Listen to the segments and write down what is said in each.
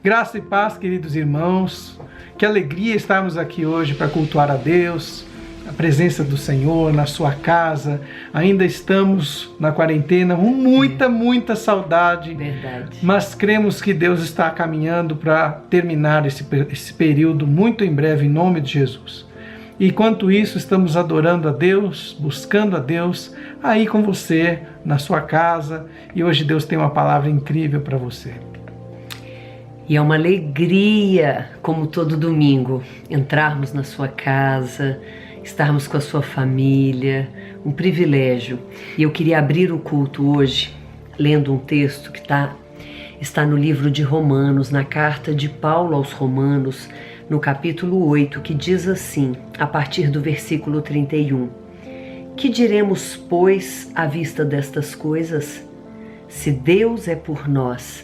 Graça e paz, queridos irmãos. Que alegria estarmos aqui hoje para cultuar a Deus, a presença do Senhor na sua casa. Ainda estamos na quarentena, com muita saudade. Verdade. Mas cremos que Deus está caminhando para terminar esse período muito em breve, em nome de Jesus. E enquanto isso, estamos adorando a Deus, buscando a Deus, aí com você, na sua casa. E hoje Deus tem uma palavra incrível para você. E é uma alegria, como todo domingo, entrarmos na sua casa, estarmos com a sua família, um privilégio. E eu queria abrir o culto hoje, lendo um texto que está no livro de Romanos, na carta de Paulo aos Romanos, no capítulo 8, que diz assim, a partir do versículo 31. Que diremos, pois, à vista destas coisas? Se Deus é por nós,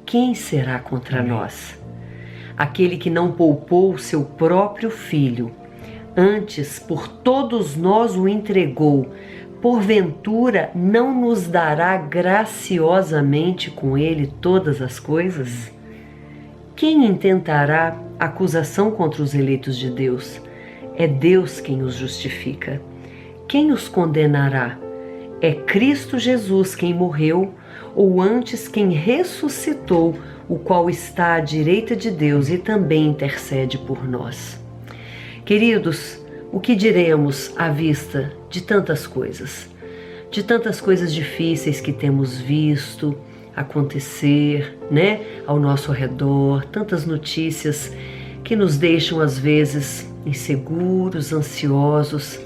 quem será contra nós? Aquele que não poupou seu próprio filho, antes por todos nós o entregou, porventura não nos dará graciosamente com ele todas as coisas? Quem intentará acusação contra os eleitos de Deus? É Deus quem os justifica. Quem os condenará? É Cristo Jesus quem morreu, ou antes quem ressuscitou, o qual está à direita de Deus e também intercede por nós. Queridos, o que diremos à vista de tantas coisas? De tantas coisas difíceis que temos visto acontecer, ao nosso redor, tantas notícias que nos deixam às vezes inseguros, ansiosos.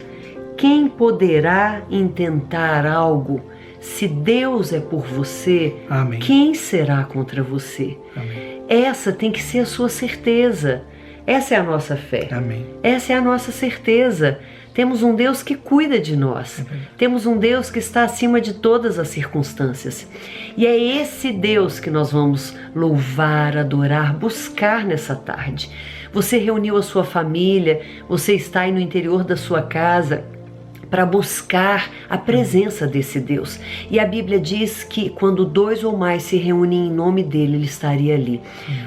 Quem poderá intentar algo? Se Deus é por você, Amém. Quem será contra você? Amém. Essa tem que ser a sua certeza. Essa é a nossa fé. Amém. Essa é a nossa certeza. Temos um Deus que cuida de nós. Temos um Deus que está acima de todas as circunstâncias. E é esse Deus que nós vamos louvar, adorar, buscar nessa tarde. Você reuniu a sua família, você está aí no interior da sua casa para buscar a presença desse Deus. E a Bíblia diz que quando 2 ou mais se reúnem em nome dele, ele estaria ali.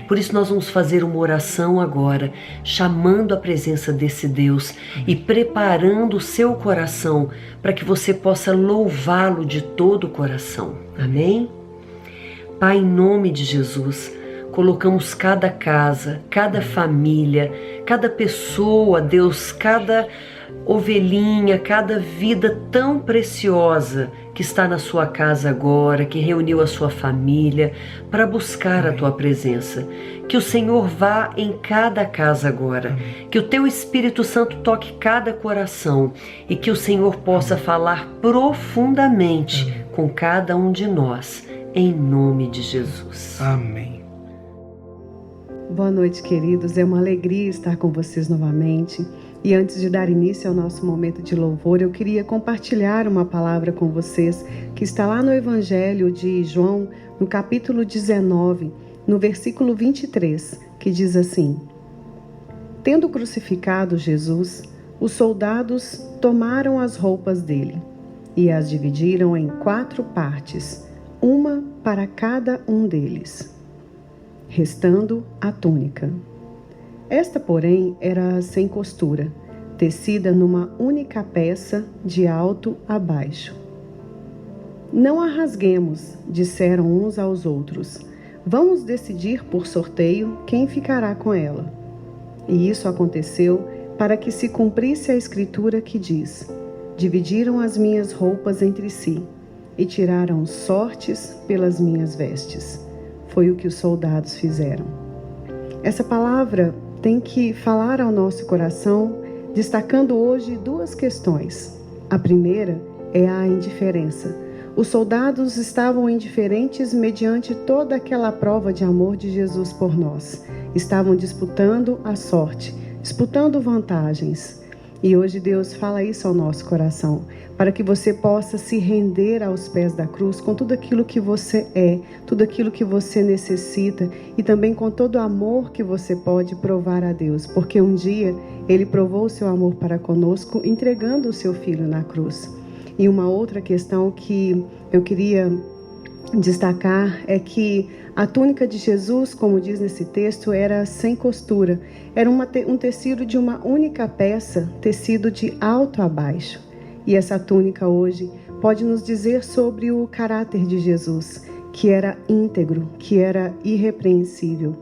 Por isso nós vamos fazer uma oração agora, chamando a presença desse Deus e preparando o seu coração para que você possa louvá-lo de todo o coração. Amém? Pai, em nome de Jesus, colocamos cada casa, cada família, cada pessoa, Deus, cada ovelhinha, cada vida tão preciosa que está na sua casa agora, que reuniu a sua família para buscar a tua presença. Que o Senhor vá em cada casa agora, que o teu Espírito Santo toque cada coração e que o Senhor possa falar profundamente com cada um de nós, em nome de Jesus. Amém. Boa noite, queridos. É uma alegria estar com vocês novamente. E antes de dar início ao nosso momento de louvor, eu queria compartilhar uma palavra com vocês que está lá no Evangelho de João, no capítulo 19, no versículo 23, que diz assim: Tendo crucificado Jesus, os soldados tomaram as roupas dele e as dividiram em 4 partes, uma para cada um deles, restando a túnica. Esta, porém, era sem costura, tecida numa única peça de alto a baixo. Não a rasguemos, disseram uns aos outros. Vamos decidir por sorteio quem ficará com ela. E isso aconteceu para que se cumprisse a escritura que diz: Dividiram as minhas roupas entre si e tiraram sortes pelas minhas vestes. Foi o que os soldados fizeram. Essa palavra tem que falar ao nosso coração, destacando hoje 2 questões. A primeira é a indiferença. Os soldados estavam indiferentes mediante toda aquela prova de amor de Jesus por nós. Estavam disputando a sorte, disputando vantagens. E hoje Deus fala isso ao nosso coração, para que você possa se render aos pés da cruz com tudo aquilo que você é, tudo aquilo que você necessita e também com todo o amor que você pode provar a Deus, porque um dia Ele provou o seu amor para conosco entregando o seu Filho na cruz. E uma outra questão que eu queria destacar é que a túnica de Jesus, como diz nesse texto, era sem costura. Era um tecido de uma única peça, tecido de alto a baixo. E essa túnica hoje pode nos dizer sobre o caráter de Jesus, que era íntegro, que era irrepreensível.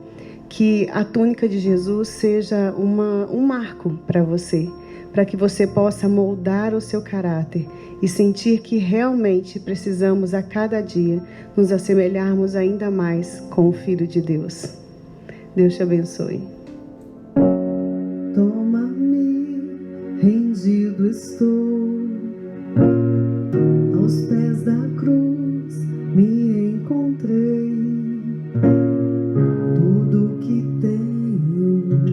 Que a túnica de Jesus seja um marco para você, para que você possa moldar o seu caráter e sentir que realmente precisamos a cada dia nos assemelharmos ainda mais com o Filho de Deus. Deus te abençoe. Toma-me, rendido estou, aos pés da cruz me encontrei. Tudo que tenho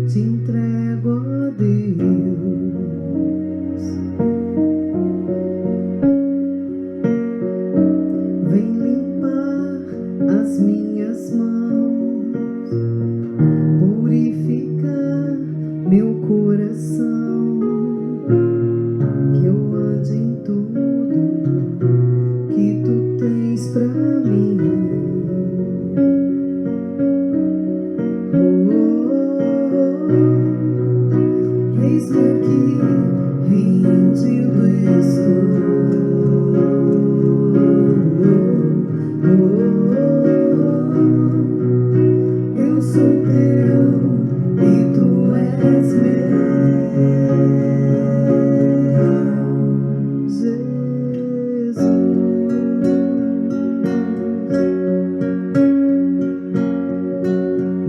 te entrego, ó Deus. Vem limpar as minhas mãos, purificar meu coração, que eu ande em tudo que tu tens pra mim. Eis-me aqui, rendido estou. Eu sou teu e tu és meu, Jesus.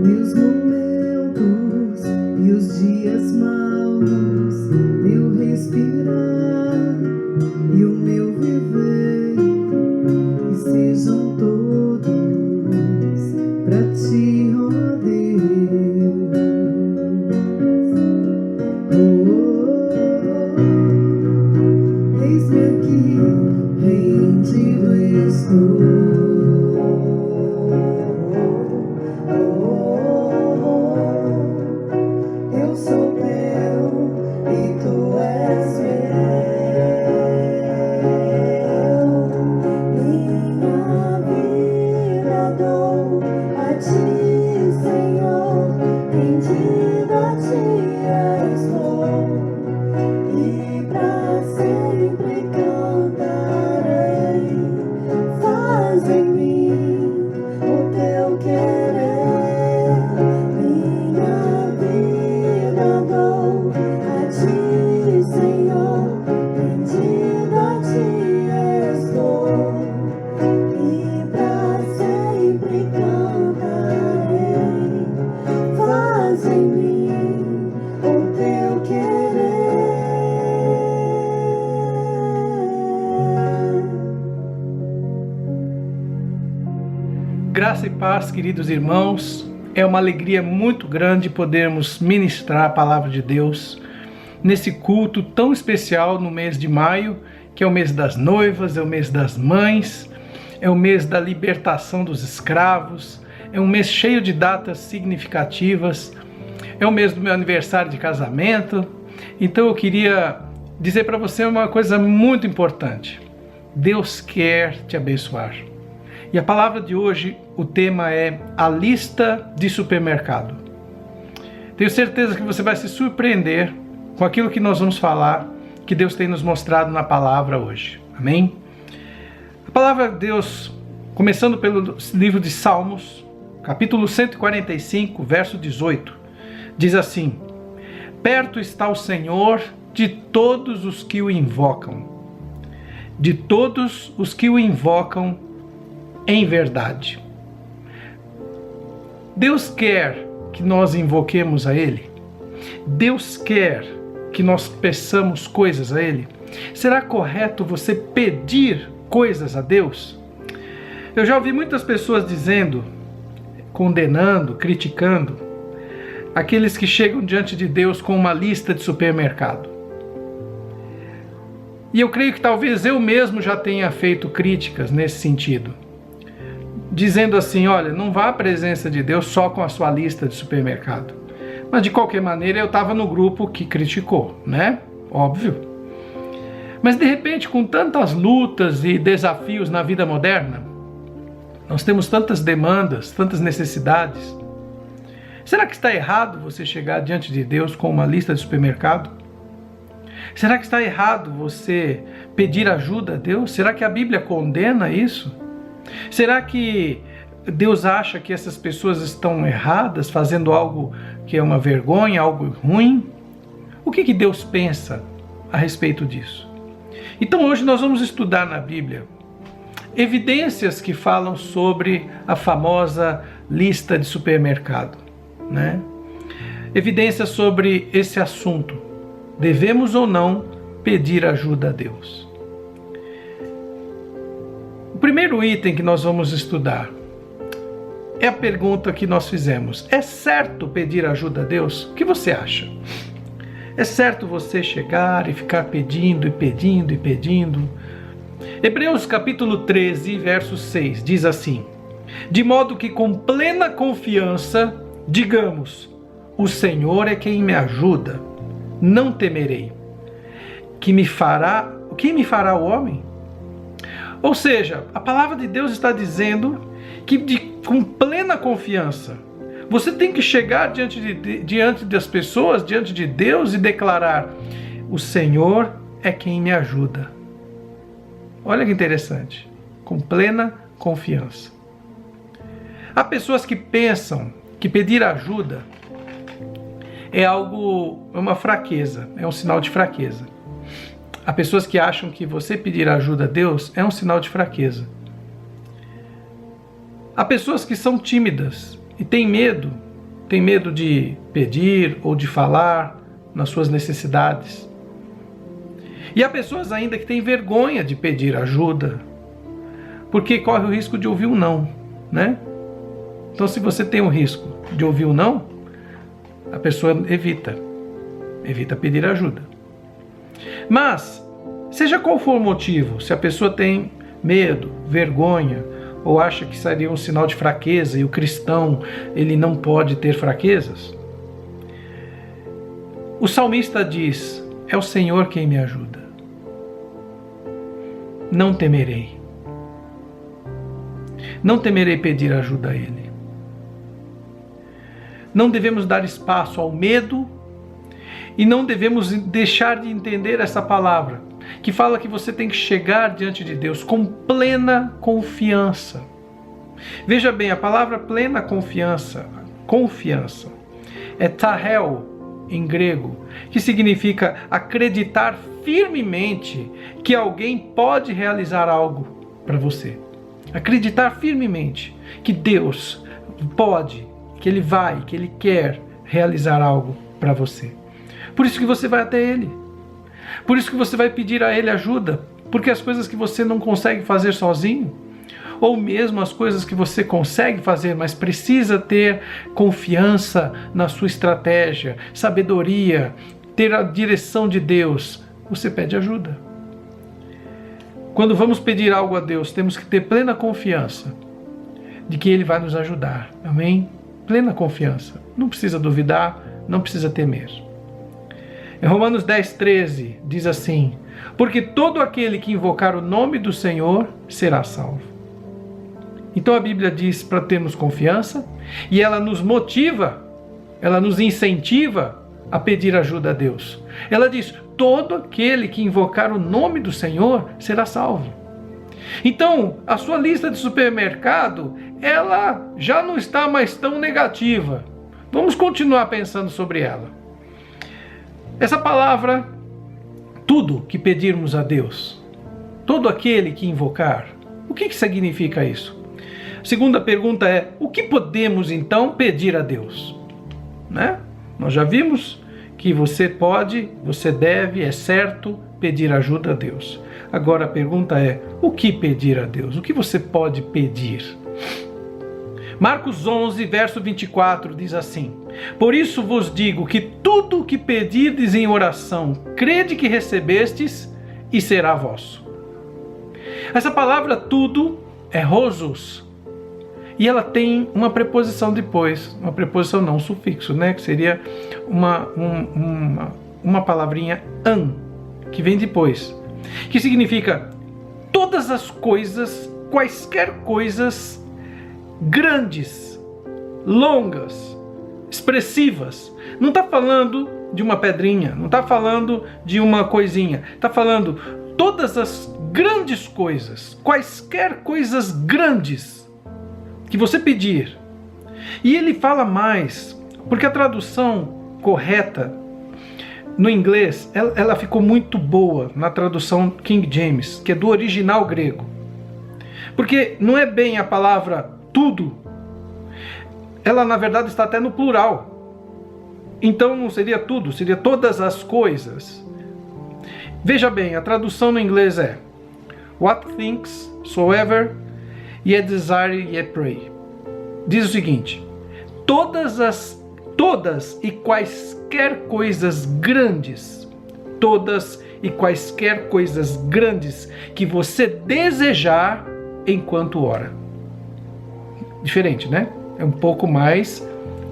Meus momentos e os dias maus, meu respirar e o meu viver, que sejam todos pra ti, ó Deus. Eis-me aqui, rendido estou. Eu sou teu e tu és meu. Minha vida dou a ti, Senhor, rendida a ti estou, e pra sempre cantarei. Faz em mim o teu querer. Minha vida dou a ti, Senhor, rendida a ti estou, e pra sempre cantarei. Faz em mim o teu querer. Graça e paz, queridos irmãos. É uma alegria muito grande podermos ministrar a palavra de Deus nesse culto tão especial no mês de maio, que é o mês das noivas, é o mês das mães, é o mês da libertação dos escravos, é um mês cheio de datas significativas, é o mês do meu aniversário de casamento. Então eu queria dizer para você uma coisa muito importante. Deus quer te abençoar. E a palavra de hoje, o tema é a lista de supermercado. Tenho certeza que você vai se surpreender com aquilo que nós vamos falar, que Deus tem nos mostrado na palavra hoje. Amém? A palavra de Deus, começando pelo livro de Salmos, capítulo 145, verso 18, diz assim: perto está o Senhor de todos os que o invocam, de todos os que o invocam em verdade. Deus quer que nós invoquemos a Ele. Deus quer que nós peçamos coisas a Ele. Será correto você pedir coisas a Deus? Eu já ouvi muitas pessoas dizendo, condenando, criticando aqueles que chegam diante de Deus com uma lista de supermercado. E eu creio que talvez eu mesmo já tenha feito críticas nesse sentido, dizendo assim: olha, não vá à presença de Deus só com a sua lista de supermercado. Mas de qualquer maneira eu estava no grupo que criticou, né? Óbvio. Mas de repente, com tantas lutas e desafios na vida moderna, nós temos tantas demandas, tantas necessidades. Será que está errado você chegar diante de Deus com uma lista de supermercado? Será que está errado você pedir ajuda a Deus? Será que a Bíblia condena isso? Será que Deus acha que essas pessoas estão erradas, fazendo algo que é uma vergonha, algo ruim? O que Deus pensa a respeito disso? Então hoje nós vamos estudar na Bíblia evidências que falam sobre a famosa lista de supermercado, né? Evidências sobre esse assunto. Devemos ou não pedir ajuda a Deus? O primeiro item que nós vamos estudar é a pergunta que nós fizemos. É certo pedir ajuda a Deus? O que você acha? É certo você chegar e ficar pedindo e pedindo e pedindo? Hebreus capítulo 13, verso 6 diz assim: de modo que com plena confiança digamos, o Senhor é quem me ajuda, não temerei. Quem me fará o homem? Ou seja, a palavra de Deus está dizendo que com plena confiança você tem que chegar diante das pessoas, diante de Deus e declarar: o Senhor é quem me ajuda. Olha que interessante, com plena confiança. Há pessoas que pensam que pedir ajuda é uma fraqueza, é um sinal de fraqueza. Há pessoas que acham que você pedir ajuda a Deus é um sinal de fraqueza. Há pessoas que são tímidas e têm medo de pedir ou de falar nas suas necessidades. E há pessoas ainda que têm vergonha de pedir ajuda, porque corre o risco de ouvir um não, né? Então, se você tem o risco de ouvir um não, a pessoa evita pedir ajuda. Mas, seja qual for o motivo, se a pessoa tem medo, vergonha, ou acha que seria um sinal de fraqueza e o cristão ele não pode ter fraquezas, o salmista diz: é o Senhor quem me ajuda. Não temerei. Não temerei pedir ajuda a Ele. Não devemos dar espaço ao medo e não devemos deixar de entender essa palavra, que fala que você tem que chegar diante de Deus com plena confiança. Veja bem, a palavra plena confiança é tahel em grego, que significa acreditar firmemente que alguém pode realizar algo para você. Acreditar firmemente que Deus pode, que Ele vai, que Ele quer realizar algo para você. Por isso que você vai até Ele. Por isso que você vai pedir a Ele ajuda, porque as coisas que você não consegue fazer sozinho, ou mesmo as coisas que você consegue fazer, mas precisa ter confiança na sua estratégia, sabedoria, ter a direção de Deus, você pede ajuda. Quando vamos pedir algo a Deus, temos que ter plena confiança de que Ele vai nos ajudar. Amém? Plena confiança. Não precisa duvidar, não precisa temer. Em Romanos 10:13 diz assim: porque todo aquele que invocar o nome do Senhor será salvo. Então a Bíblia diz para termos confiança e ela nos motiva, ela nos incentiva a pedir ajuda a Deus. Ela diz: todo aquele que invocar o nome do Senhor será salvo. Então, a sua lista de supermercado, ela já não está mais tão negativa. Vamos continuar pensando sobre ela. Essa palavra, tudo que pedirmos a Deus, todo aquele que invocar, o que significa isso? A segunda pergunta é: o que podemos então pedir a Deus? Né? Nós já vimos que você pode, você deve, é certo pedir ajuda a Deus. Agora a pergunta é: o que pedir a Deus? O que você pode pedir? Marcos 11, verso 24 diz assim: por isso vos digo que tudo o que pedirdes em oração, crede que recebestes e será vosso. Essa palavra tudo é rosos. E ela tem uma preposição depois, uma preposição não, um sufixo, né? Que seria uma palavrinha an, que vem depois. que significa todas as coisas, quaisquer coisas grandes, longas, expressivas. Não está falando de uma pedrinha, não está falando de uma coisinha, está falando todas as grandes coisas, quaisquer coisas grandes que você pedir. E ele fala mais, porque a tradução correta no inglês, ela ficou muito boa na tradução King James, que é do original grego. Porque não é bem a palavra tudo, ela na verdade está até no plural. Então não seria tudo, seria todas as coisas. Veja bem, a tradução no inglês é what things soever ye desire ye pray. Diz o seguinte: todas e quaisquer coisas grandes, todas e quaisquer coisas grandes que você desejar enquanto ora. Diferente, né? É um pouco mais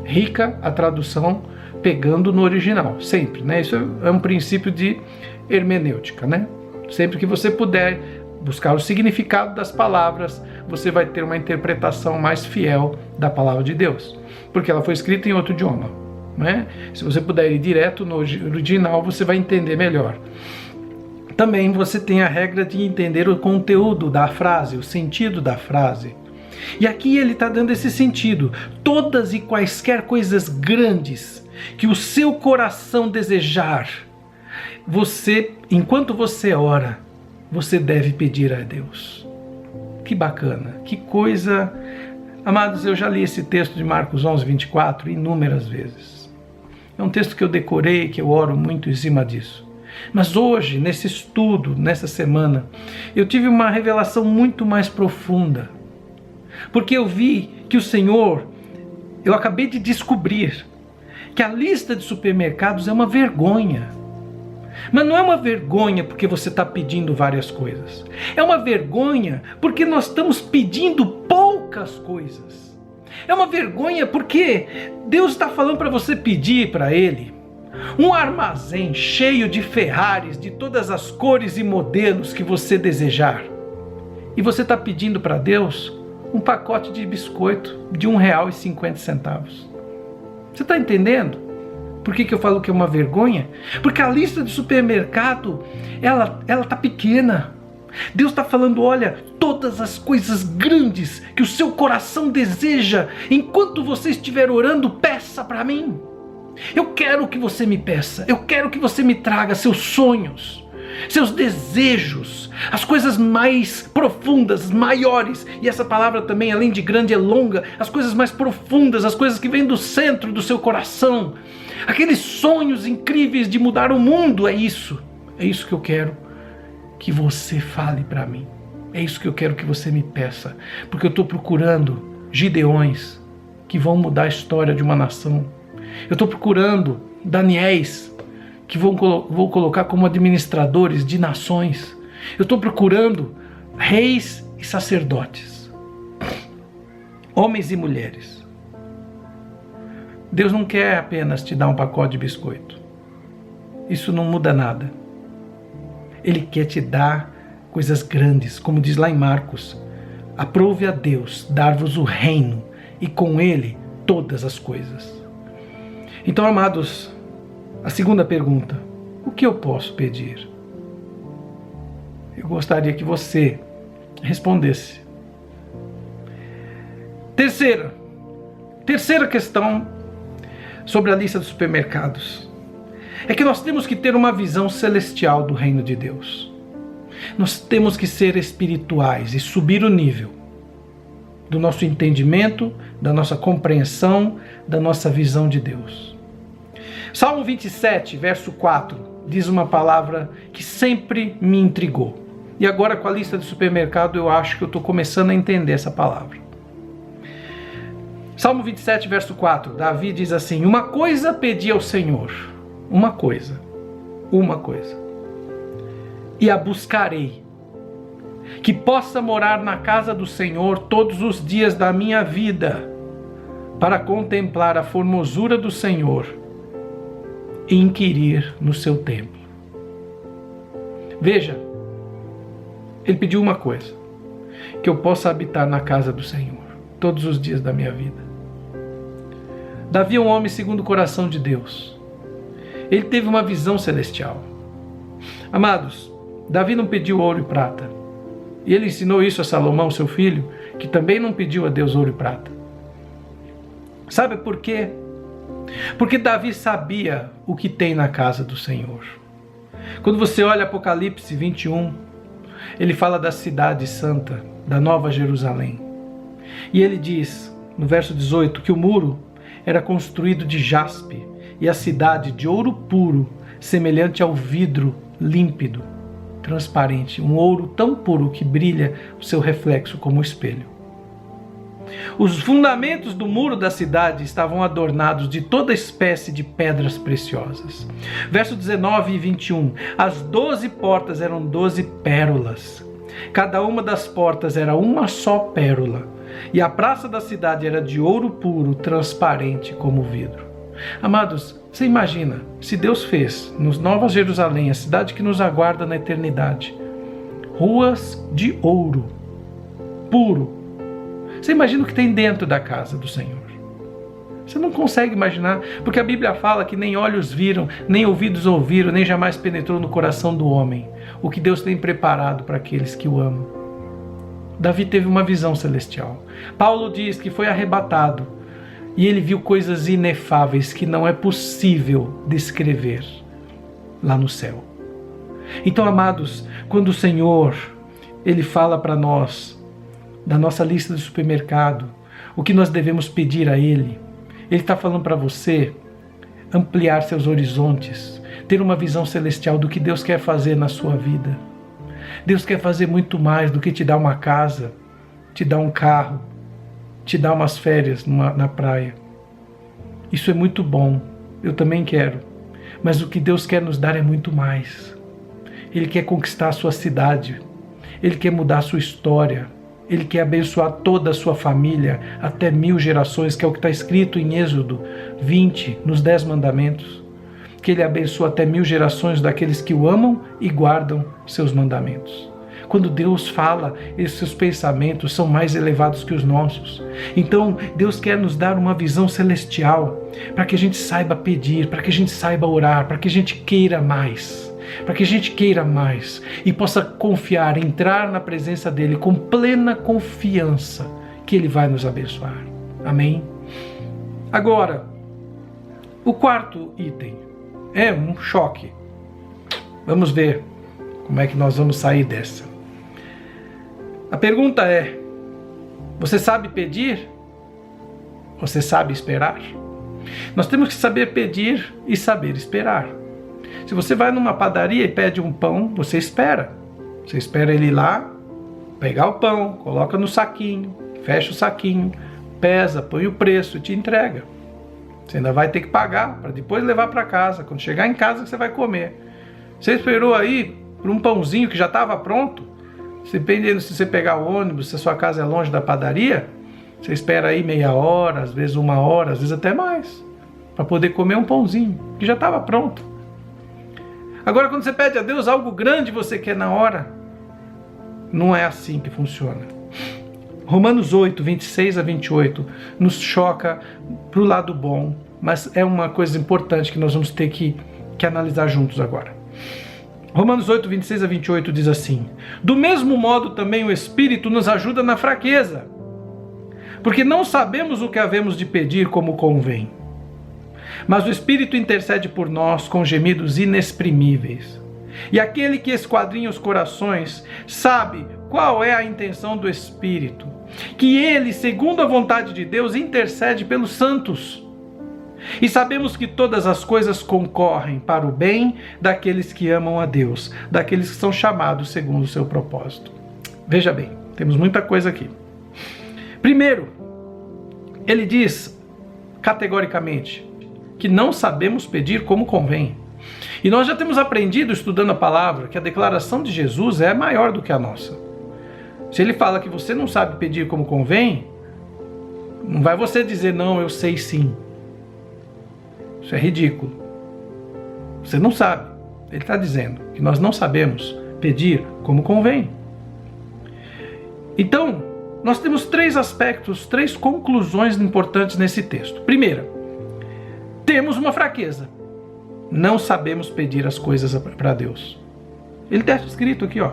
rica a tradução pegando no original, sempre, né? Isso é um princípio de hermenêutica, né? Sempre que você puder buscar o significado das palavras, você vai ter uma interpretação mais fiel da palavra de Deus, porque ela foi escrita em outro idioma, né? Se você puder ir direto no original, você vai entender melhor. Também você tem a regra de entender o conteúdo da frase, o sentido da frase. E aqui ele está dando esse sentido. Todas e quaisquer coisas grandes que o seu coração desejar, você, enquanto você ora, você deve pedir a Deus. Que bacana, que coisa. Amados, eu já li esse texto de Marcos 11, 24 inúmeras vezes. É um texto que eu decorei, que eu oro muito em cima disso. Mas hoje, nesse estudo, nessa semana, eu tive uma revelação muito mais profunda. Porque eu vi que o Senhor, eu acabei de descobrir que a lista de supermercados é uma vergonha. Mas não é uma vergonha porque você está pedindo várias coisas. É uma vergonha porque nós estamos pedindo poucas coisas. É uma vergonha porque Deus está falando para você pedir para Ele um armazém cheio de Ferraris, de todas as cores e modelos que você desejar. E você está pedindo para Deus um pacote de biscoito de R$1,50. Você está entendendo? Por que eu falo que é uma vergonha? Porque a lista de supermercado, ela está pequena. Deus está falando, olha, todas as coisas grandes que o seu coração deseja, enquanto você estiver orando, peça para mim. Eu quero que você me peça, eu quero que você me traga seus sonhos, seus desejos, as coisas mais profundas, maiores, e essa palavra também, além de grande, é longa, as coisas mais profundas, as coisas que vêm do centro do seu coração, aqueles sonhos incríveis de mudar o mundo. É isso que eu quero que você fale para mim, é isso que eu quero que você me peça, porque eu estou procurando Gideões que vão mudar a história de uma nação. Eu estou procurando Daniéis que vou colocar como administradores de nações. Eu estou procurando reis e sacerdotes, homens e mulheres. Deus não quer apenas te dar um pacote de biscoito. Isso não muda nada. Ele quer te dar coisas grandes, como diz lá em Marcos: aprove a Deus dar-vos o reino e com ele todas as coisas. Então, amados, a segunda pergunta: o que eu posso pedir? Eu gostaria que você respondesse. Terceira questão sobre a lista dos supermercados é que nós temos que ter uma visão celestial do reino de Deus. Nós temos que ser espirituais e subir o nível do nosso entendimento, da nossa compreensão, da nossa visão de Deus. Salmo 27, verso 4, diz uma palavra que sempre me intrigou. E agora, com a lista de supermercado, eu acho que eu estou começando a entender essa palavra. Salmo 27, verso 4, Davi diz assim: uma coisa pedi ao Senhor, uma coisa, e a buscarei, que possa morar na casa do Senhor todos os dias da minha vida, para contemplar a formosura do Senhor e inquirir no seu templo. Veja, Ele pediu uma coisa: que eu possa habitar na casa do Senhor todos os dias da minha vida. Davi é um homem segundo o coração de Deus. Ele teve uma visão celestial. Amados, Davi não pediu ouro e prata. E ele ensinou isso a Salomão, seu filho, que também não pediu a Deus ouro e prata. Sabe por quê? Porque Davi sabia o que tem na casa do Senhor. Quando você olha Apocalipse 21, ele fala da cidade santa, da Nova Jerusalém. E ele diz, no verso 18, que o muro era construído de jaspe e a cidade de ouro puro, semelhante ao vidro límpido, transparente, um ouro tão puro que brilha o seu reflexo como um espelho. Os fundamentos do muro da cidade estavam adornados de toda espécie de pedras preciosas. Verso 19 e 21. As 12 portas eram 12 pérolas. Cada uma das portas era uma só pérola. E a praça da cidade era de ouro puro, transparente como vidro. Amados, você imagina, se Deus fez nos Nova Jerusalém, a cidade que nos aguarda na eternidade, ruas de ouro puro. Você imagina o que tem dentro da casa do Senhor? Você não consegue imaginar, porque a Bíblia fala que nem olhos viram, nem ouvidos ouviram, nem jamais penetrou no coração do homem o que Deus tem preparado para aqueles que o amam. Davi teve uma visão celestial. Paulo diz que foi arrebatado e ele viu coisas inefáveis que não é possível descrever lá no céu. Então, amados, quando o Senhor ele fala para nós da nossa lista de supermercado, o que nós devemos pedir a Ele está falando para você ampliar seus horizontes, ter uma visão celestial do que Deus quer fazer na sua vida. Deus quer fazer muito mais do que te dar uma casa, te dar um carro, te dar umas férias na praia. Isso é muito bom, eu também quero. Mas o que Deus quer nos dar é muito mais. Ele quer conquistar a sua cidade, Ele quer mudar a sua história, Ele quer abençoar toda a sua família, até 1000 gerações, que é o que está escrito em Êxodo 20, nos 10 mandamentos. Que Ele abençoa até 1000 gerações daqueles que o amam e guardam seus mandamentos. Quando Deus fala, esses seus pensamentos são mais elevados que os nossos. Então, Deus quer nos dar uma visão celestial, para que a gente saiba pedir, para que a gente saiba orar, para que a gente queira mais. Para que a gente queira mais e possa confiar, entrar na presença dEle com plena confiança que Ele vai nos abençoar. Amém? Agora, o quarto item é um choque. Vamos ver como é que nós vamos sair dessa. A pergunta é: você sabe pedir? Você sabe esperar? Nós temos que saber pedir e saber esperar. Se você vai numa padaria e pede um pão, você espera. Você espera ele ir lá, pegar o pão, coloca no saquinho, fecha o saquinho, pesa, põe o preço e te entrega. Você ainda vai ter que pagar para depois levar para casa. Quando chegar em casa você vai comer. Você esperou aí por um pãozinho que já estava pronto? Dependendo se você pegar o ônibus, se a sua casa é longe da padaria, você espera aí meia hora, às vezes 1 hora, às vezes até mais, para poder comer um pãozinho que já estava pronto. Agora, quando você pede a Deus algo grande, você quer na hora. Não é assim que funciona. Romanos 8, 26 a 28 nos choca para o lado bom, mas é uma coisa importante que nós vamos ter que analisar juntos agora. Romanos 8, 26 a 28 diz assim: do mesmo modo também o Espírito nos ajuda na fraqueza, porque não sabemos o que havemos de pedir como convém. Mas o Espírito intercede por nós com gemidos inexprimíveis. E aquele que esquadrinha os corações sabe qual é a intenção do Espírito, que ele, segundo a vontade de Deus, intercede pelos santos. E sabemos que todas as coisas concorrem para o bem daqueles que amam a Deus, daqueles que são chamados segundo o seu propósito. Veja bem, temos muita coisa aqui. Primeiro, ele diz categoricamente que não sabemos pedir como convém. E nós já temos aprendido, estudando a palavra, que a declaração de Jesus é maior do que a nossa. Se ele fala que você não sabe pedir como convém, não vai você dizer, não, eu sei sim. Isso é ridículo. Você não sabe. Ele está dizendo que nós não sabemos pedir como convém. Então, nós temos 3 aspectos, 3 conclusões importantes nesse texto. Primeira, temos uma fraqueza. Não sabemos pedir as coisas para Deus. Ele está escrito aqui, ó.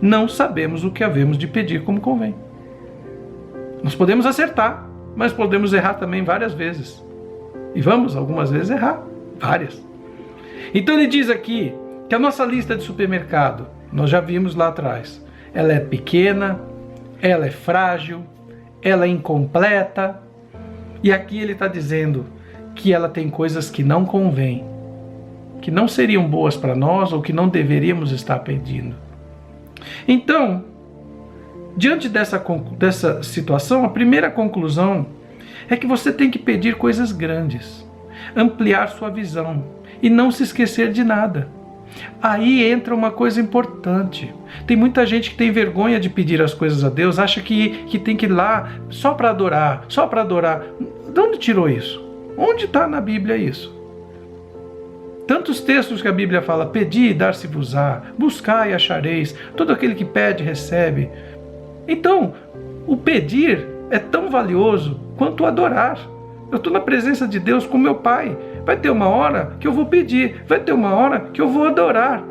Não sabemos o que havemos de pedir como convém. Nós podemos acertar, mas podemos errar também várias vezes. E vamos, algumas vezes, errar. Várias. Então ele diz aqui que a nossa lista de supermercado, nós já vimos lá atrás, ela é pequena, ela é frágil, ela é incompleta. E aqui ele está dizendo que ela tem coisas que não convêm, que não seriam boas para nós ou que não deveríamos estar pedindo. Então, diante dessa situação, a primeira conclusão é que você tem que pedir coisas grandes, ampliar sua visão e não se esquecer de nada. Aí entra uma coisa importante. Tem muita gente que tem vergonha de pedir as coisas a Deus, acha que tem que ir lá só para adorar, só para adorar. De onde tirou isso? Onde está na Bíblia isso? Tantos textos que a Bíblia fala: pedi e dar-se-vos-á, buscai e achareis, todo aquele que pede recebe. Então, o pedir é tão valioso quanto o adorar. Eu estou na presença de Deus com meu Pai. Vai ter uma hora que eu vou pedir, vai ter uma hora que eu vou adorar.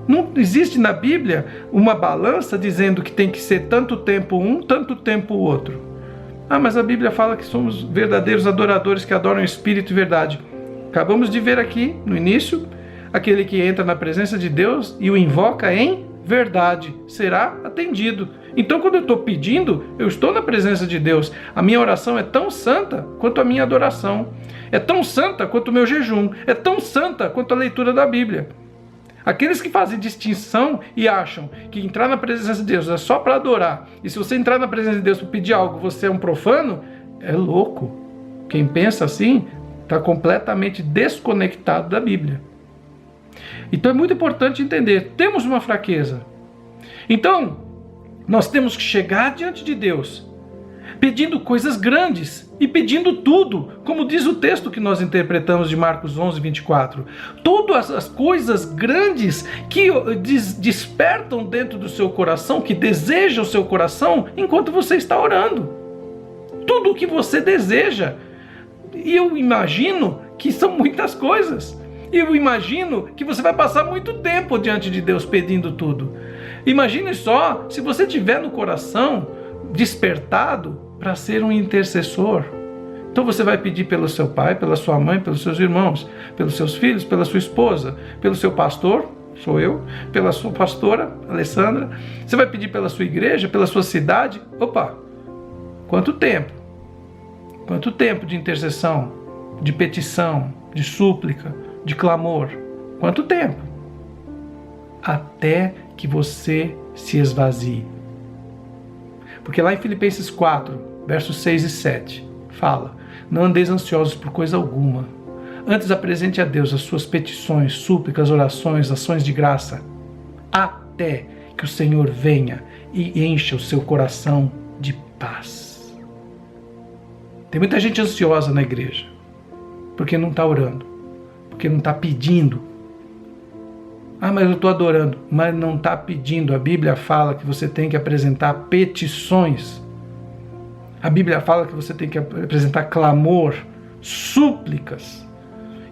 Não existe na Bíblia uma balança dizendo que tem que ser tanto tempo um, tanto tempo o outro. Ah, mas a Bíblia fala que somos verdadeiros adoradores que adoram em espírito e verdade. Acabamos de ver aqui, no início, aquele que entra na presença de Deus e o invoca em verdade será atendido. Então, quando eu estou pedindo, eu estou na presença de Deus. A minha oração é tão santa quanto a minha adoração. É tão santa quanto o meu jejum. É tão santa quanto a leitura da Bíblia. Aqueles que fazem distinção e acham que entrar na presença de Deus é só para adorar, e se você entrar na presença de Deus para pedir algo, você é um profano, é louco. Quem pensa assim está completamente desconectado da Bíblia. Então é muito importante entender, temos uma fraqueza. Então, nós temos que chegar diante de Deus, pedindo coisas grandes e pedindo tudo, como diz o texto que nós interpretamos de Marcos 11, 24. Todas as coisas grandes que despertam dentro do seu coração, que deseja o seu coração enquanto você está orando. Tudo o que você deseja. E eu imagino que são muitas coisas. E eu imagino que você vai passar muito tempo diante de Deus pedindo tudo. Imagine só, se você tiver no coração despertado para ser um intercessor. Então você vai pedir pelo seu pai, pela sua mãe, pelos seus irmãos, pelos seus filhos, pela sua esposa, pelo seu pastor, sou eu, pela sua pastora, Alessandra. Você vai pedir pela sua igreja, pela sua cidade. Opa! Quanto tempo? Quanto tempo de intercessão, de petição, de súplica, de clamor? Quanto tempo? Até que você se esvazie. Porque lá em Filipenses 4, versos 6 e 7, fala: não andeis ansiosos por coisa alguma, antes apresente a Deus as suas petições, súplicas, orações, ações de graça, até que o Senhor venha e encha o seu coração de paz. Tem muita gente ansiosa na igreja, porque não está orando, porque não está pedindo. Ah, mas eu estou adorando, mas não está pedindo. A Bíblia fala que você tem que apresentar petições. A Bíblia fala que você tem que apresentar clamor, súplicas.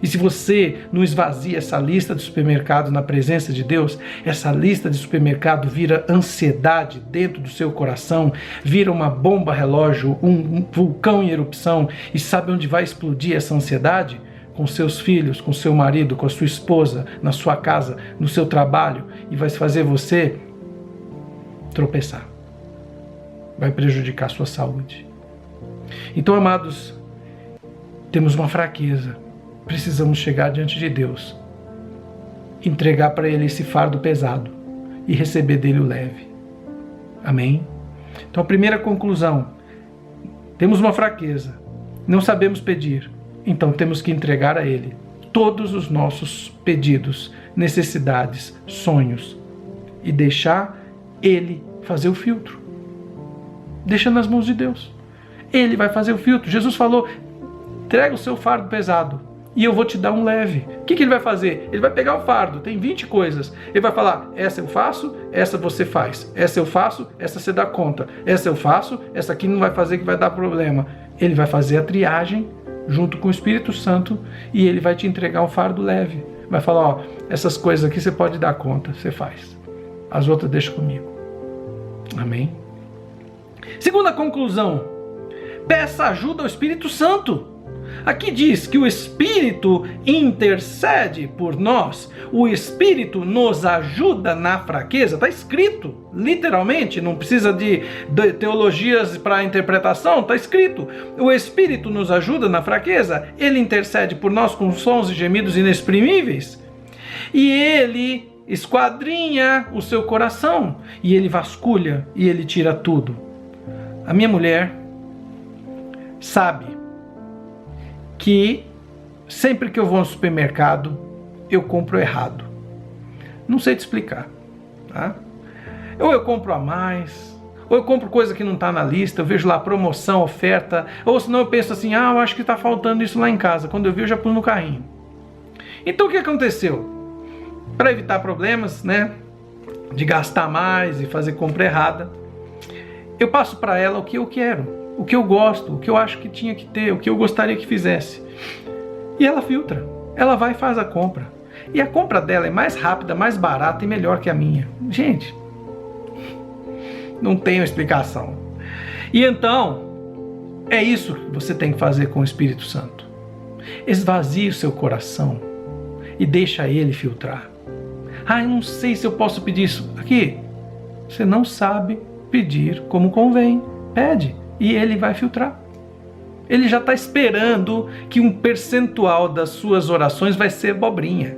E se você não esvazia essa lista de supermercado na presença de Deus, essa lista de supermercado vira ansiedade dentro do seu coração, vira uma bomba relógio, um vulcão em erupção. E sabe onde vai explodir essa ansiedade? Com seus filhos, com seu marido, com a sua esposa, na sua casa, no seu trabalho, e vai fazer você tropeçar. Vai prejudicar a sua saúde. Então, amados, temos uma fraqueza. Precisamos chegar diante de Deus, entregar para Ele esse fardo pesado e receber dele o leve. Amém? Então, a primeira conclusão: temos uma fraqueza, não sabemos pedir. Então temos que entregar a Ele todos os nossos pedidos, necessidades, sonhos e deixar Ele fazer o filtro. Deixa nas mãos de Deus. Ele vai fazer o filtro. Jesus falou: entrega o seu fardo pesado e eu vou te dar um leve. O que ele vai fazer? Ele vai pegar o fardo, tem 20 coisas. Ele vai falar, essa eu faço, essa você faz. Essa eu faço, essa você dá conta. Essa eu faço, essa aqui não vai fazer que vai dar problema. Ele vai fazer a triagem junto com o Espírito Santo e ele vai te entregar um fardo leve. Vai falar, ó, essas coisas aqui você pode dar conta, você faz. As outras deixa comigo. Amém? Segunda conclusão, peça ajuda ao Espírito Santo. Aqui diz que o Espírito intercede por nós, o Espírito nos ajuda na fraqueza, está escrito, literalmente, não precisa de teologias para interpretação, está escrito. O Espírito nos ajuda na fraqueza, ele intercede por nós com sons e gemidos inexprimíveis, e ele esquadrinha o seu coração, e ele vasculha, e ele tira tudo. A minha mulher sabe que sempre que eu vou no supermercado, eu compro errado. Não sei te explicar. Tá? Ou eu compro a mais, ou eu compro coisa que não está na lista, eu vejo lá promoção, oferta, ou senão eu penso assim, eu acho que está faltando isso lá em casa. Quando eu vi, eu já pus no carrinho. Então o que aconteceu? Para evitar problemas, né, de gastar mais e fazer compra errada, eu passo para ela o que eu quero, o que eu gosto, o que eu acho que tinha que ter, o que eu gostaria que fizesse. E ela filtra, ela vai e faz a compra. E a compra dela é mais rápida, mais barata e melhor que a minha. Gente, não tem explicação. E então, é isso que você tem que fazer com o Espírito Santo. Esvazie o seu coração e deixa ele filtrar. Eu não sei se eu posso pedir isso. Aqui, você não sabe pedir como convém. Pede. E ele vai filtrar. Ele já está esperando que um percentual das suas orações vai ser abobrinha.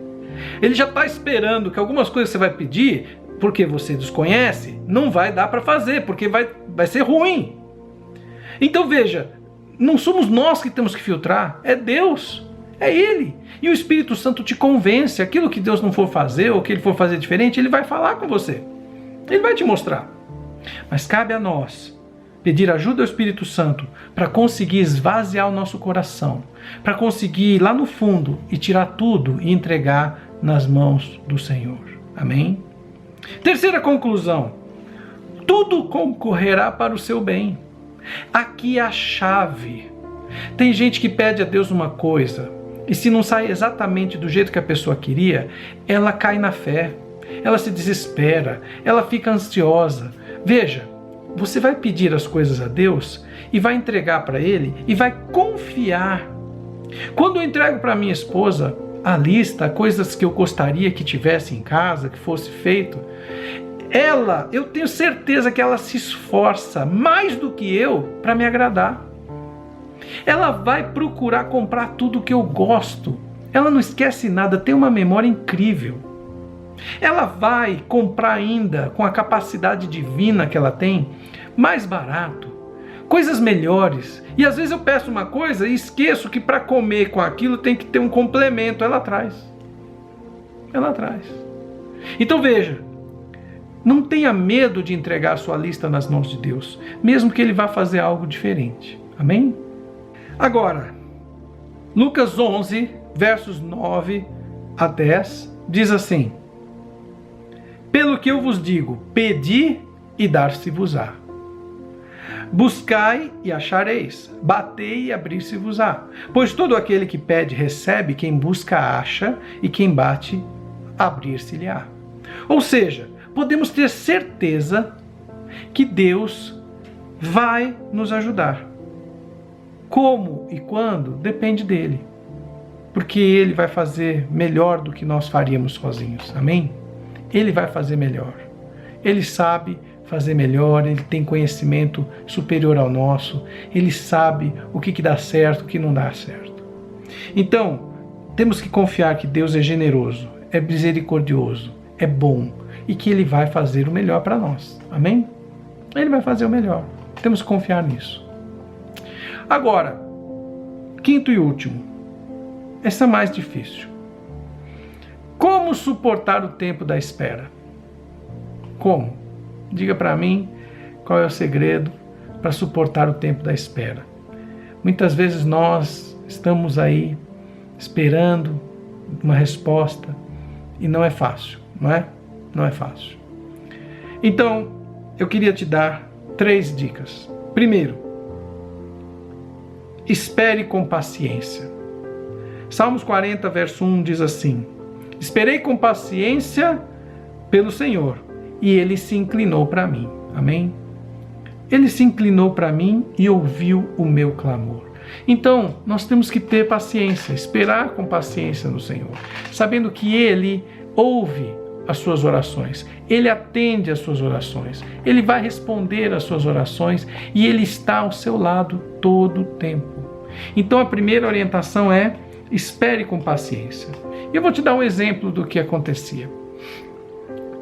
Ele já está esperando que algumas coisas você vai pedir, porque você desconhece, não vai dar para fazer, porque vai ser ruim. Então veja, não somos nós que temos que filtrar, é Deus, é Ele. E o Espírito Santo te convence, aquilo que Deus não for fazer, ou que Ele for fazer diferente, Ele vai falar com você. Ele vai te mostrar. Mas cabe a nós pedir ajuda ao Espírito Santo para conseguir esvaziar o nosso coração, para conseguir ir lá no fundo e tirar tudo e entregar nas mãos do Senhor. Amém? Terceira conclusão, tudo concorrerá para o seu bem. Aqui é a chave. Tem gente que pede a Deus uma coisa e se não sai exatamente do jeito que a pessoa queria, ela cai na fé, ela se desespera, ela fica ansiosa. Veja, você vai pedir as coisas a Deus e vai entregar para Ele e vai confiar. Quando eu entrego para minha esposa a lista, coisas que eu gostaria que tivesse em casa, que fosse feito, eu tenho certeza que ela se esforça mais do que eu para me agradar. Ela vai procurar comprar tudo que eu gosto. Ela não esquece nada, tem uma memória incrível. Ela vai comprar ainda, com a capacidade divina que ela tem, mais barato, coisas melhores. E às vezes eu peço uma coisa e esqueço que para comer com aquilo tem que ter um complemento. Ela traz. Ela traz. Então veja, não tenha medo de entregar a sua lista nas mãos de Deus, mesmo que Ele vá fazer algo diferente. Amém? Agora, Lucas 11, versos 9 a 10, diz assim: pelo que eu vos digo, pedi e dar-se-vos-á. Buscai e achareis, batei e abrir-se-vos-á. Pois todo aquele que pede recebe, quem busca acha, e quem bate, abrir-se-lhe-á. Ou seja, podemos ter certeza que Deus vai nos ajudar. Como e quando, depende dele. Porque Ele vai fazer melhor do que nós faríamos sozinhos. Amém? Ele vai fazer melhor. Ele sabe fazer melhor, Ele tem conhecimento superior ao nosso, Ele sabe o que dá certo, o que não dá certo. Então, temos que confiar que Deus é generoso, é misericordioso, é bom e que Ele vai fazer o melhor para nós. Amém? Ele vai fazer o melhor. Temos que confiar nisso. Agora, quinto e último. Essa é mais difícil. Como suportar o tempo da espera? Como? Diga para mim qual é o segredo para suportar o tempo da espera. Muitas vezes nós estamos aí esperando uma resposta, e não é fácil, não é? Não é fácil. Então, eu queria te dar 3 dicas. Primeiro, espere com paciência. Salmos 40, verso 1 diz assim: esperei com paciência pelo Senhor, e Ele se inclinou para mim. Amém? Ele se inclinou para mim e ouviu o meu clamor. Então, nós temos que ter paciência, esperar com paciência no Senhor, sabendo que Ele ouve as suas orações, Ele atende as suas orações, Ele vai responder às suas orações e Ele está ao seu lado todo o tempo. Então, a primeira orientação é: espere com paciência. E eu vou te dar um exemplo do que acontecia.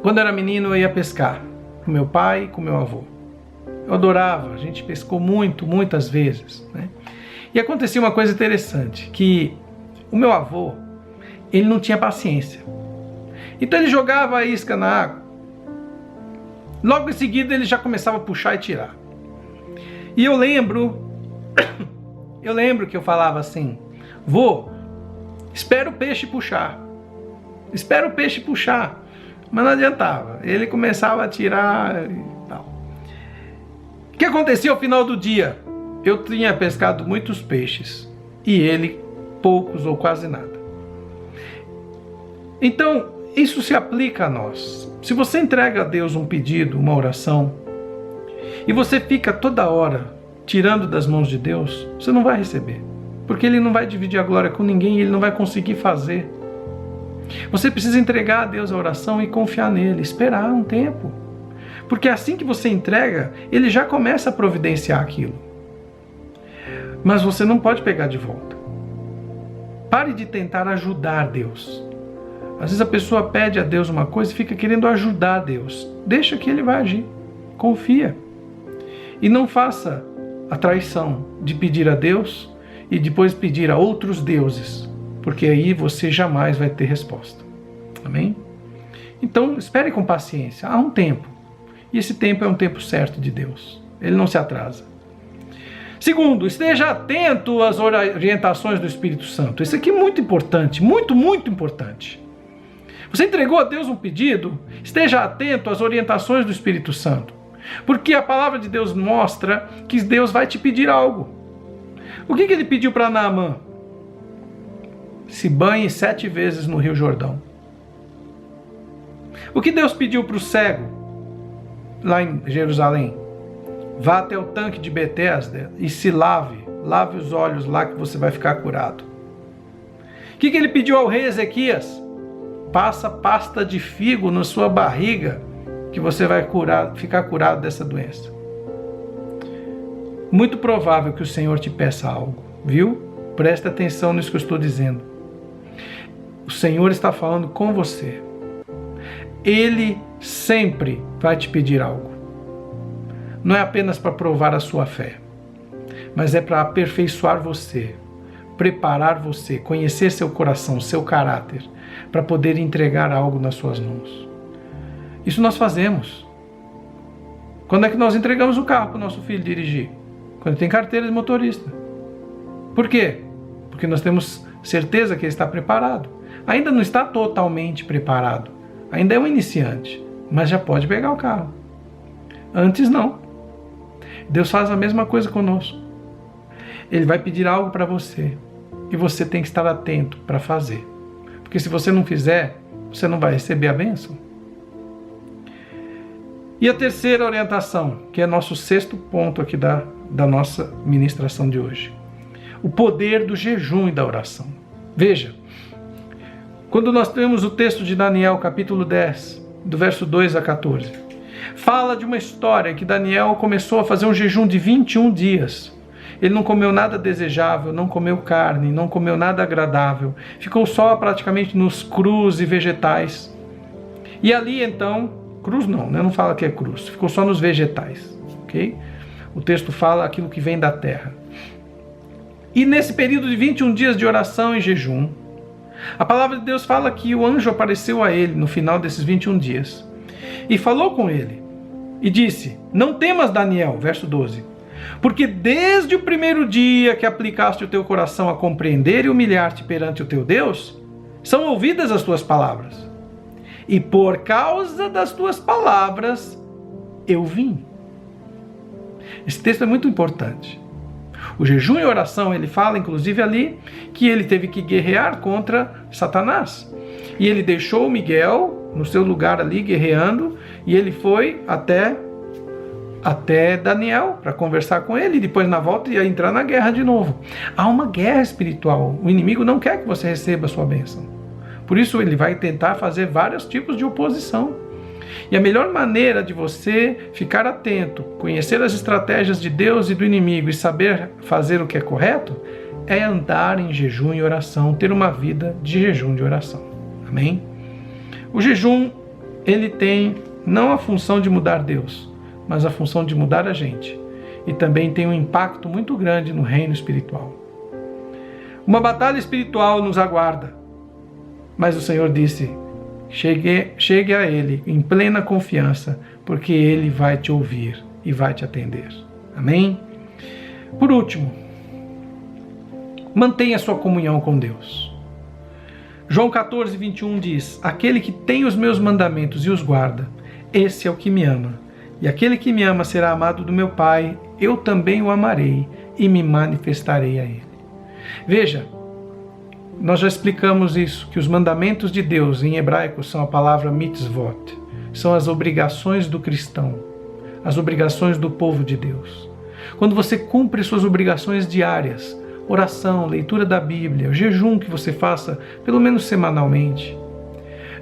Quando eu era menino, eu ia pescar com meu pai e com meu avô. Eu adorava, a gente pescou muitas vezes, né? E acontecia uma coisa interessante, que o meu avô, ele não tinha paciência. Então ele jogava a isca na água, logo em seguida ele já começava a puxar e tirar. E eu lembro que eu falava assim: vô, espera o peixe puxar, espera o peixe puxar. Mas não adiantava, ele começava a tirar e tal. O que acontecia ao final do dia? Eu tinha pescado muitos peixes e ele poucos ou quase nada. Então, isso se aplica a nós. Se você entrega a Deus um pedido, uma oração, e você fica toda hora tirando das mãos de Deus, você não vai receber. Porque Ele não vai dividir a glória com ninguém e Ele não vai conseguir fazer. Você precisa entregar a Deus a oração e confiar nele, esperar um tempo. Porque assim que você entrega, Ele já começa a providenciar aquilo. Mas você não pode pegar de volta. Pare de tentar ajudar Deus. Às vezes a pessoa pede a Deus uma coisa e fica querendo ajudar Deus. Deixa que Ele vai agir. Confia. E não faça a traição de pedir a Deus e depois pedir a outros deuses, porque aí você jamais vai ter resposta. Amém? Então, espere com paciência. Há um tempo. E esse tempo é um tempo certo de Deus. Ele não se atrasa. Segundo, esteja atento às orientações do Espírito Santo. Isso aqui é muito importante, muito importante. Você entregou a Deus um pedido? Esteja atento às orientações do Espírito Santo. Porque a palavra de Deus mostra que Deus vai te pedir algo. O que Ele pediu para Naamã? Se banhe 7 vezes no Rio Jordão. O que Deus pediu para o cego, lá em Jerusalém? Vá até o tanque de Betesda e se lave os olhos lá que você vai ficar curado. O que Ele pediu ao rei Ezequias? Passa pasta de figo na sua barriga que você vai ficar curado dessa doença. Muito provável que o Senhor te peça algo, viu? Presta atenção nisso que eu estou dizendo. O Senhor está falando com você. Ele sempre vai te pedir algo. Não é apenas para provar a sua fé, mas é para aperfeiçoar você, preparar você, conhecer seu coração, seu caráter, para poder entregar algo nas suas mãos. Isso nós fazemos. Quando é que nós entregamos o carro para o nosso filho dirigir? Quando tem carteira de motorista. Por quê? Porque nós temos certeza que ele está preparado. Ainda não está totalmente preparado. Ainda é um iniciante, mas já pode pegar o carro. Antes não. Deus faz a mesma coisa conosco. Ele vai pedir algo para você e você tem que estar atento para fazer. Porque se você não fizer, você não vai receber a bênção. E a terceira orientação, que é nosso 6º ponto aqui da nossa ministração de hoje. O poder do jejum e da oração. Veja, quando nós temos o texto de Daniel, capítulo 10, do verso 2 a 14, fala de uma história que Daniel começou a fazer um jejum de 21 dias. Ele não comeu nada desejável, não comeu carne, não comeu nada agradável. Ficou só praticamente nos crus e vegetais. E ali então, crus não fala que é cruz, ficou só nos vegetais, ok? O texto fala aquilo que vem da terra. E nesse período de 21 dias de oração e jejum, a palavra de Deus fala que o anjo apareceu a ele no final desses 21 dias e falou com ele e disse: não temas, Daniel, verso 12, Porque desde o primeiro dia que aplicaste o teu coração a compreender e humilhar-te perante o teu Deus, são ouvidas as tuas palavras. E por causa das tuas palavras, eu vim. Esse texto é muito importante. O jejum e a oração, ele fala inclusive ali que ele teve que guerrear contra Satanás. E ele deixou Miguel no seu lugar ali guerreando e ele foi até Daniel para conversar com ele e depois na volta ia entrar na guerra de novo. Há uma guerra espiritual. O inimigo não quer que você receba a sua bênção. Por isso ele vai tentar fazer vários tipos de oposição. E a melhor maneira de você ficar atento, conhecer as estratégias de Deus e do inimigo e saber fazer o que é correto, é andar em jejum e oração, ter uma vida de jejum e oração. Amém? O jejum, ele tem não a função de mudar Deus, mas a função de mudar a gente. E também tem um impacto muito grande no reino espiritual. Uma batalha espiritual nos aguarda. Mas o Senhor disse, chegue a Ele em plena confiança, porque Ele vai te ouvir e vai te atender. Amém? Por último, mantenha sua comunhão com Deus. João 14, 21 diz, aquele que tem os meus mandamentos e os guarda, esse é o que me ama. E aquele que me ama será amado do meu Pai, eu também o amarei e me manifestarei a Ele. Veja, nós já explicamos isso, que os mandamentos de Deus em hebraico são a palavra mitzvot, são as obrigações do cristão, as obrigações do povo de Deus. Quando você cumpre suas obrigações diárias, oração, leitura da Bíblia, o jejum que você faça pelo menos semanalmente,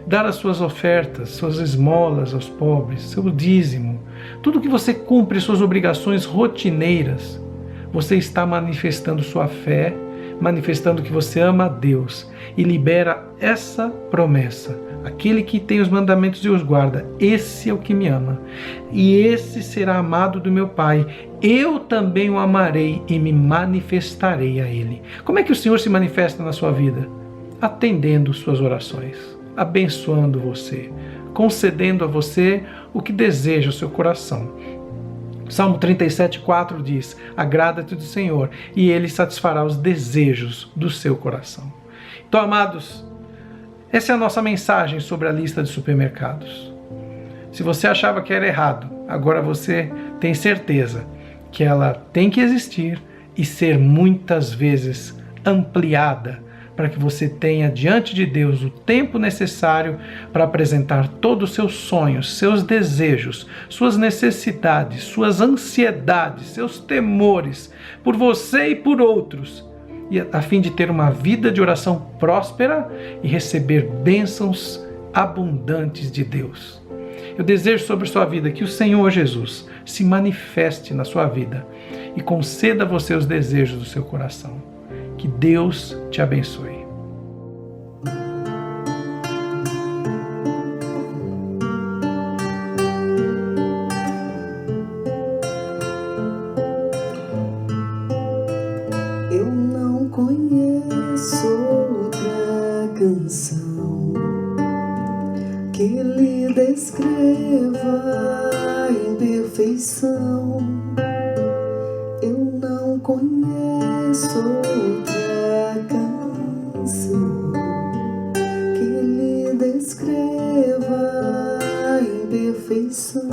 dar as suas ofertas, suas esmolas aos pobres, seu dízimo, tudo que você cumpre suas obrigações rotineiras, você está manifestando sua fé, manifestando que você ama a Deus e libera essa promessa. Aquele que tem os mandamentos e os guarda, esse é o que me ama. E esse será amado do meu Pai. Eu também o amarei e me manifestarei a Ele. Como é que o Senhor se manifesta na sua vida? Atendendo suas orações, abençoando você, concedendo a você o que deseja o seu coração. Salmo 37,4 diz, agrada-te do Senhor e Ele satisfará os desejos do seu coração. Então, amados, essa é a nossa mensagem sobre a lista de supermercados. Se você achava que era errado, agora você tem certeza que ela tem que existir e ser muitas vezes ampliada para que você tenha diante de Deus o tempo necessário para apresentar todos os seus sonhos, seus desejos, suas necessidades, suas ansiedades, seus temores por você e por outros, e a fim de ter uma vida de oração próspera e receber bênçãos abundantes de Deus. Eu desejo sobre sua vida que o Senhor Jesus se manifeste na sua vida e conceda a você os desejos do seu coração. Que Deus te abençoe. Eu não conheço outra canção que lhe descreva em perfeição. Eu não conheço outra canção que lhe descreva em perfeição.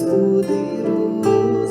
Poderoso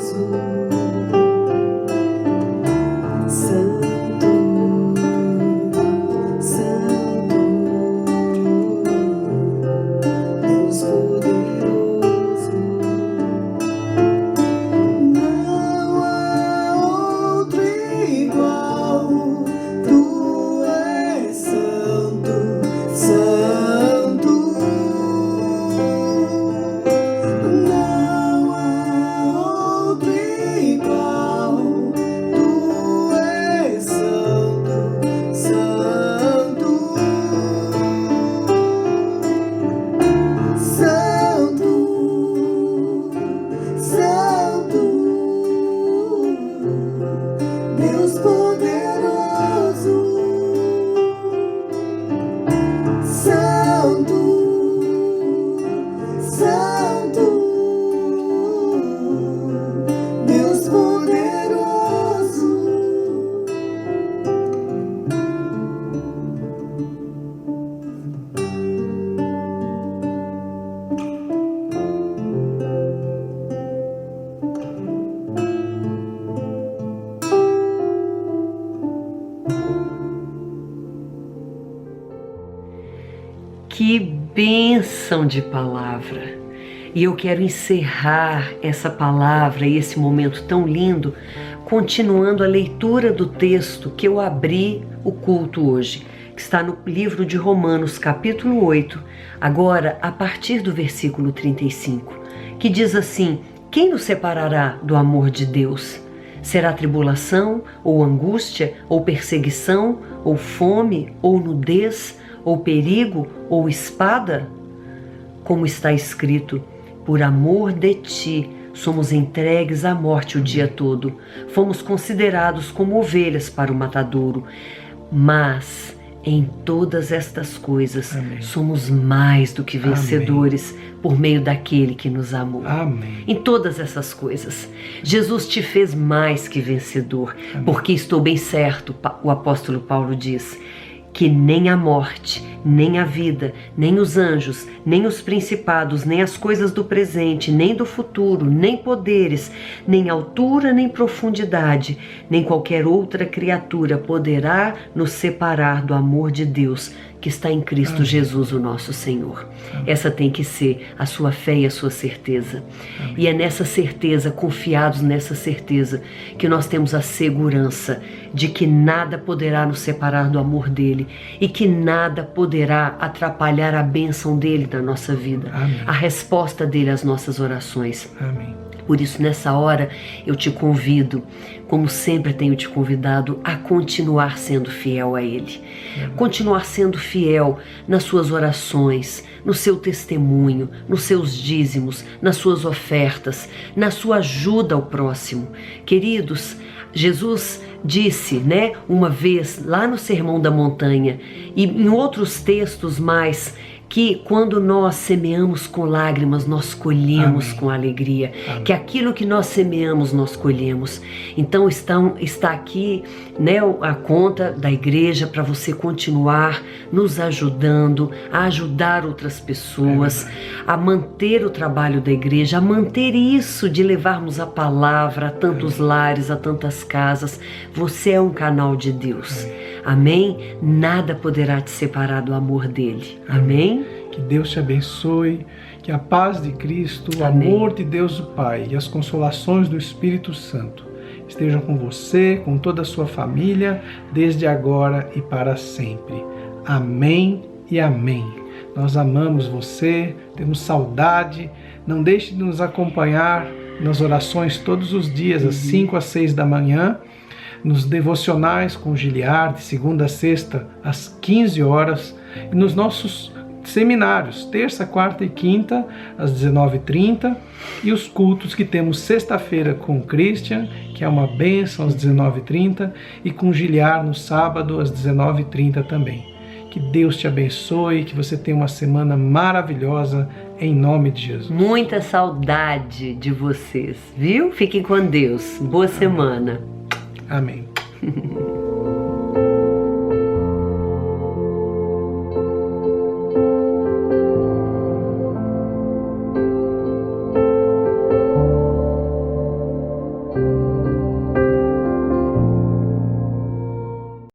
Que bênção de palavra! E eu quero encerrar essa palavra e esse momento tão lindo, continuando a leitura do texto que eu abri o culto hoje, que está no livro de Romanos, capítulo 8, agora a partir do versículo 35, que diz assim: quem nos separará do amor de Deus? Será tribulação, ou angústia, ou perseguição, ou fome, ou nudez, ou perigo, ou espada? Como está escrito: por amor de ti, somos entregues à morte o dia todo. Fomos considerados como ovelhas para o matadouro. Mas em todas estas coisas, amém, somos mais do que vencedores, amém, por meio daquele que nos amou. Amém. Em todas essas coisas, Jesus te fez mais que vencedor, amém, porque estou bem certo, o apóstolo Paulo diz, que nem a morte, nem a vida, nem os anjos, nem os principados, nem as coisas do presente, nem do futuro, nem poderes, nem altura, nem profundidade, nem qualquer outra criatura poderá nos separar do amor de Deus que está em Cristo, amém, Jesus, o nosso Senhor. Amém. Essa tem que ser a sua fé e a sua certeza. Amém. E é nessa certeza, confiados nessa certeza, que nós temos a segurança de que nada poderá nos separar do amor dele e que nada poderá atrapalhar a bênção dele na nossa vida, amém, a resposta dele às nossas orações. Amém. Por isso, nessa hora, eu te convido, como sempre tenho te convidado, a continuar sendo fiel a Ele. Continuar sendo fiel nas suas orações, no seu testemunho, nos seus dízimos, nas suas ofertas, na sua ajuda ao próximo. Queridos, Jesus disse, uma vez, lá no Sermão da Montanha, e em outros textos mais, que quando nós semeamos com lágrimas, nós colhemos, amém, com alegria. Amém. Que aquilo que nós semeamos, nós colhemos. Então está aqui a conta da igreja para você continuar nos ajudando, a ajudar outras pessoas, a manter o trabalho da igreja, a manter isso de levarmos a palavra a tantos lares, a tantas casas. Você é um canal de Deus. Amém? Nada poderá te separar do amor dele. Amém? Que Deus te abençoe, que a paz de Cristo, o amor de Deus o Pai e as consolações do Espírito Santo estejam com você, com toda a sua família, desde agora e para sempre. Amém e amém. Nós amamos você, temos saudade. Não deixe de nos acompanhar nas orações todos os dias, às 5 às 6 da manhã, nos devocionais com Giliard, de segunda a sexta, às 15 horas, e nos nossos seminários, terça, quarta e quinta, às 19h30, e os cultos que temos sexta-feira com o Christian, que é uma bênção, às 19h30, e com Giliard no sábado, às 19h30 também. Que Deus te abençoe, que você tenha uma semana maravilhosa, em nome de Jesus. Muita saudade de vocês, viu? Fiquem com Deus. Boa semana. Amém.